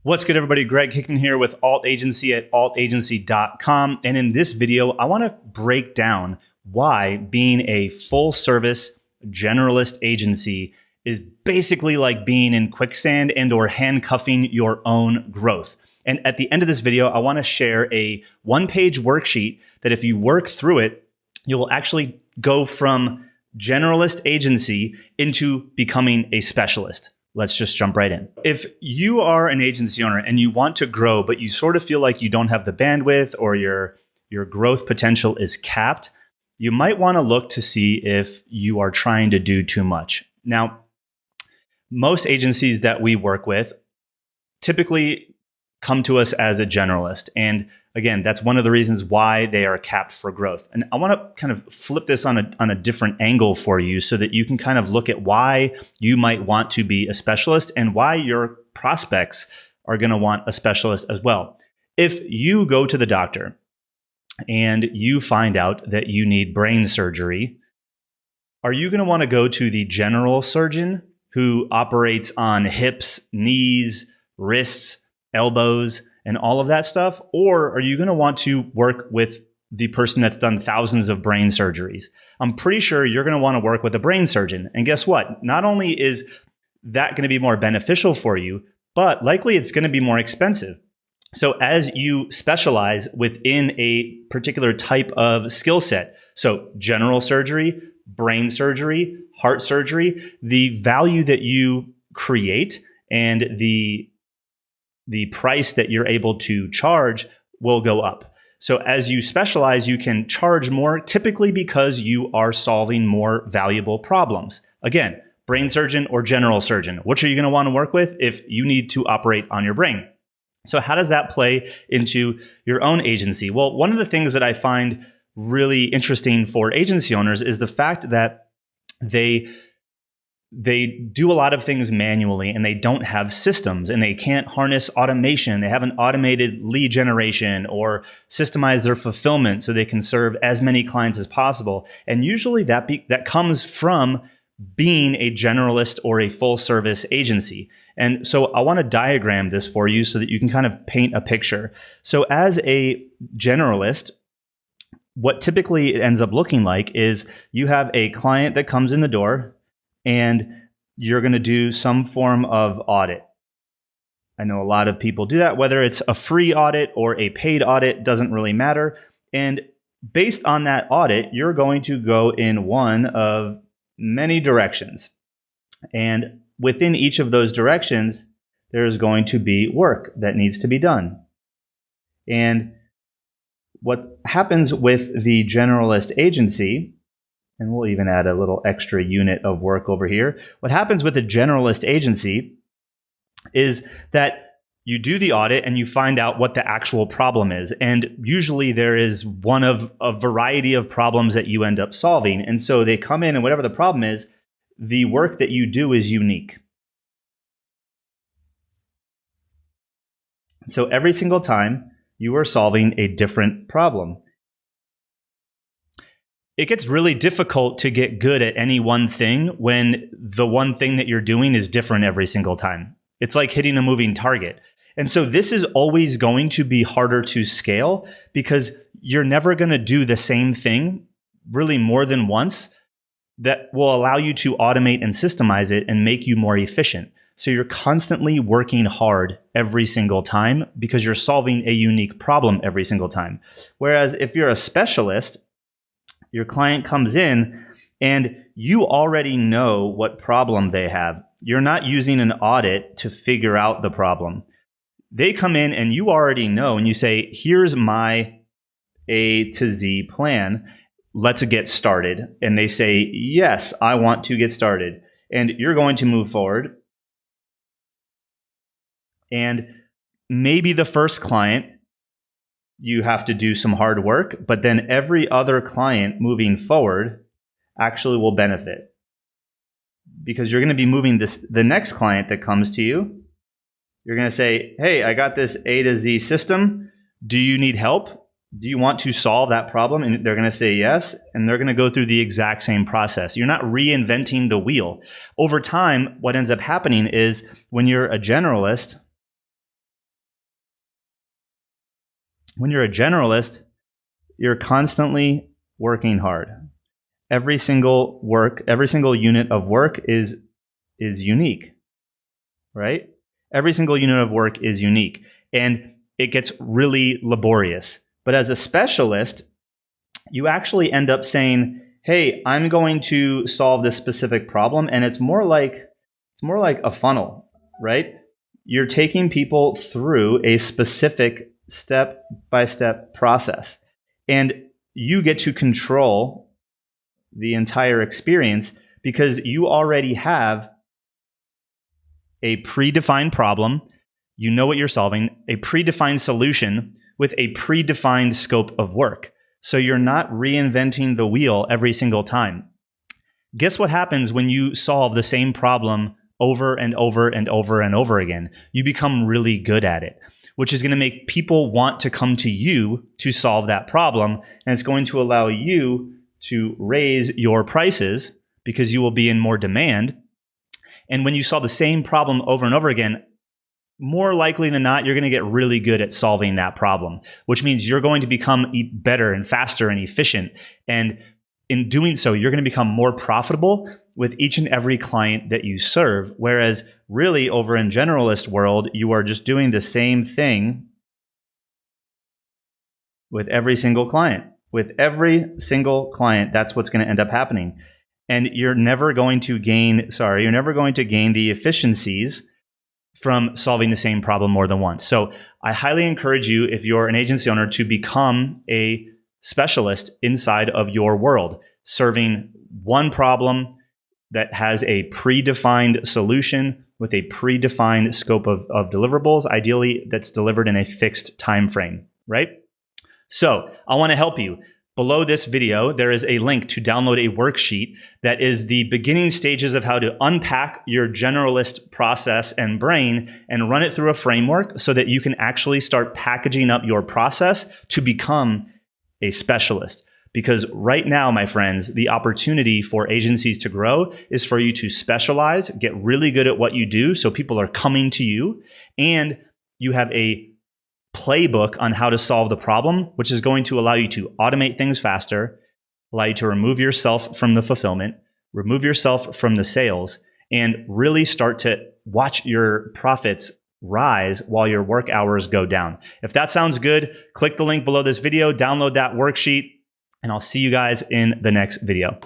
What's good, everybody? Greg Hickman here with Alt Agency at altagency.com. And in this video, I want to break down why being a full service generalist agency is basically like being in quicksand and or handcuffing your own growth. And at the end of this video, I want to share a one-page worksheet that if you work through it, you will actually go from generalist agency into becoming a specialist. Let's just jump right in. If you are an agency owner and you want to grow, but you sort of feel like you don't have the bandwidth or your growth potential is capped, you might want to look to see if you are trying to do too much. Now, most agencies that we work with typically come to us as a generalist. And again, that's one of the reasons why they are capped for growth. And I want to kind of flip this on a different angle for you so that you can kind of look at why you might want to be a specialist and why your prospects are going to want a specialist as well. If you go to the doctor and you find out that you need brain surgery, are you going to want to go to the general surgeon who operates on hips, knees, wrists, elbows, and all of that stuff? Or are you going to want to work with the person that's done thousands of brain surgeries? I'm pretty sure you're going to want to work with a brain surgeon. And guess what? Not only is that going to be more beneficial for you, but likely it's going to be more expensive. So as you specialize within a particular type of skill set, so general surgery, brain surgery, heart surgery, the value that you create and the price that you're able to charge will go up. So as you specialize, you can charge more, typically because you are solving more valuable problems. Again, brain surgeon or general surgeon, which are you going to want to work with if you need to operate on your brain? So how does that play into your own agency? Well, one of the things that I find really interesting for agency owners is the fact that they do a lot of things manually and they don't have systems and they can't harness automation. They haven't automated lead generation or systemized their fulfillment so they can serve as many clients as possible. And usually that comes from being a generalist or a full service agency. And so I want to diagram this for you so that you can kind of paint a picture. So as a generalist, what typically it ends up looking like is you have a client that comes in the door and you're going to do some form of audit. I know a lot of people do that, whether it's a free audit or a paid audit, doesn't really matter. And based on that audit, you're going to go in one of many directions. And within each of those directions, there's going to be work that needs to be done. And what happens with the generalist agency, and we'll even add a little extra unit of work over here. What happens with a generalist agency is that you do the audit and you find out what the actual problem is. And usually there is one of a variety of problems that you end up solving. And so they come in and whatever the problem is, the work that you do is unique. So every single time you are solving a different problem. It gets really difficult to get good at any one thing when the one thing that you're doing is different every single time. It's like hitting a moving target. And so this is always going to be harder to scale because you're never going to do the same thing really more than once that will allow you to automate and systemize it and make you more efficient. So you're constantly working hard every single time because you're solving a unique problem every single time. Whereas if you're a specialist, your client comes in and you already know what problem they have. You're not using an audit to figure out the problem. They come in and you already know and you say, here's my A to Z plan. Let's get started. And they say, yes, I want to get started. And you're going to move forward. And maybe the first client, you have to do some hard work, but then every other client moving forward actually will benefit because you're going to be moving the next client that comes to you. You're going to say, hey, I got this A to Z system. Do you need help? Do you want to solve that problem? And they're going to say yes. And they're going to go through the exact same process. You're not reinventing the wheel. Over time, what ends up happening is when you're a generalist, When you're a generalist, you're constantly working hard. Every single unit of work is unique, right? Every single unit of work is unique, and it gets really laborious. But as a specialist, you actually end up saying, hey, I'm going to solve this specific problem, and it's more like a funnel, right? You're taking people through a specific step-by-step process, and you get to control the entire experience because you already have a predefined problem, you know what you're solving, a predefined solution with a predefined scope of work. So you're not reinventing the wheel every single time. Guess what happens when you solve the same problem over and over and over and over again? You become really good at it, which is going to make people want to come to you to solve that problem. And it's going to allow you to raise your prices because you will be in more demand. And when you solve the same problem over and over again, more likely than not, you're going to get really good at solving that problem, which means you're going to become better and faster and efficient. And in doing so, you're going to become more profitable with each and every client that you serve. Whereas really over in generalist world, you are just doing the same thing with every single client. With every single client, that's what's going to end up happening. And you're never going to gain the efficiencies from solving the same problem more than once. So I highly encourage you, if you're an agency owner, to become a specialist inside of your world, serving one problem that has a predefined solution with a predefined scope of deliverables, ideally that's delivered in a fixed time frame, right? So I want to help you. Below this video, there is a link to download a worksheet that is the beginning stages of how to unpack your generalist process and brain and run it through a framework so that you can actually start packaging up your process to become a specialist. Because right now, my friends, the opportunity for agencies to grow is for you to specialize, get really good at what you do so people are coming to you, and you have a playbook on how to solve the problem, which is going to allow you to automate things faster, allow you to remove yourself from the fulfillment, remove yourself from the sales, and really start to watch your profits rise while your work hours go down. If that sounds good, click the link below this video, download that worksheet, and I'll see you guys in the next video.